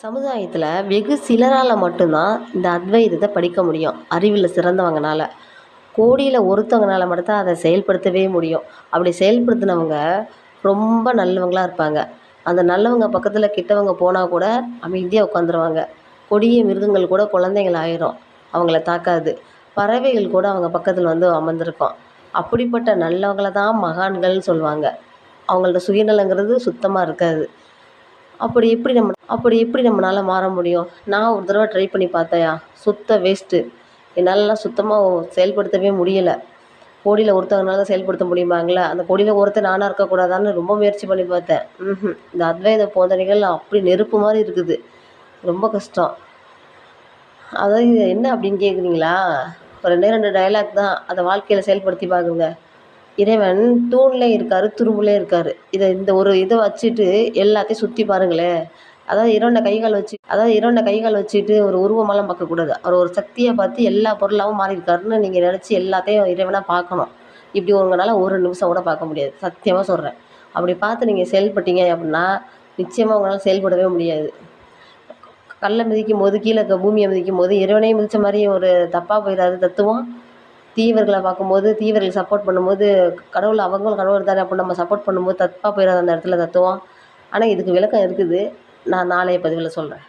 சமுதாயத்தில் வெகு சிலரால் மட்டும்தான் இந்த அத்வைதத்தை படிக்க முடியும், அறிவில் சிறந்தவங்கனால. கோடியில் ஒருத்தவங்கனால மட்டும்தான் அதை செயல்படுத்தவே முடியும். அப்படி செயல்படுத்தினவங்க ரொம்ப நல்லவங்களாக இருப்பாங்க. அந்த நல்லவங்க பக்கத்தில் கிட்டவங்க போனால் கூட அமைதியாக உட்காந்துருவாங்க. கொடிய மிருகங்கள் கூட குழந்தைகள் ஆயிரும், அவங்கள தாக்காது. பறவைகள் கூட அவங்க பக்கத்தில் வந்து அமர்ந்திருக்கும். அப்படிப்பட்ட நல்லவங்கள தான் மகான்கள்னு சொல்லுவாங்க. அவங்கள்ட்ட சுயநலங்கிறது சுத்தமாக இருக்காது. அப்படி எப்படி நம்மளால மாற முடியும்? நான் ஒரு தடவை ட்ரை பண்ணி பார்த்தேன்யா, சுத்த வேஸ்ட்டு. என்னாலலாம் சுத்தமாக செயல்படுத்தவே முடியலை. கோடியில் ஒருத்தவங்கனால தான் செயல்படுத்த முடியுமாங்களா? அந்த கோடியில் ஒருத்தன் நானாக இருக்கக்கூடாதான்னு ரொம்ப முயற்சி பண்ணி பார்த்தேன். இந்த அத்வைத போதனைகள் அப்படி நெருப்பு மாதிரி இருக்குது. ரொம்ப கஷ்டம். அதாவது இது என்ன அப்படின்னு கேட்குறீங்களா? ஒரு 2 டயலாக் தான், அதை வாழ்க்கையில் செயல்படுத்தி பார்க்குங்க. இறைவன் தூண்லேயும் இருக்கார், துரும்புலேயும் இருக்கார். இந்த ஒரு இதை வச்சுட்டு எல்லாத்தையும் சுற்றி பாருங்களேன். அதாவது இறைவனை கைகால் வச்சுட்டு ஒரு உருவமெல்லாம் பார்க்கக்கூடாது. அவர் ஒரு சக்தியை பார்த்து எல்லா பொருளாகவும் மாறி இருக்காருன்னு நீங்கள் நினச்சி எல்லாத்தையும் இறைவனாக பார்க்கணும். இப்படி உங்களால் ஒரு நிமிஷம் கூட பார்க்க முடியாது, சத்தியமாக சொல்கிறேன். அப்படி பார்த்து நீங்கள் செயல்பட்டீங்க அப்படின்னா நிச்சயமாக உங்களால் செயல்படவே முடியாது. கல்லை மிதிக்கும் போது கீழே இருக்க பூமியை மிதிக்கும் போது இறைவனையும் மிதித்த மாதிரி ஒரு தப்பாக போயிடாது தத்துவம். தீவர்களை பார்க்கும்போது, தீவர்களுக்கு சப்போர்ட் பண்ணும்போது அவங்களும் கடவுள் தானே அப்படின்னு நம்ம சப்போர்ட் பண்ணும்போது தப்பாக போயிடாது அந்த இடத்துல தத்துவம். ஆனால் இதுக்கு விளக்கம் இருக்குது. நான் நாளைய பதிவில் சொல்கிறேன்.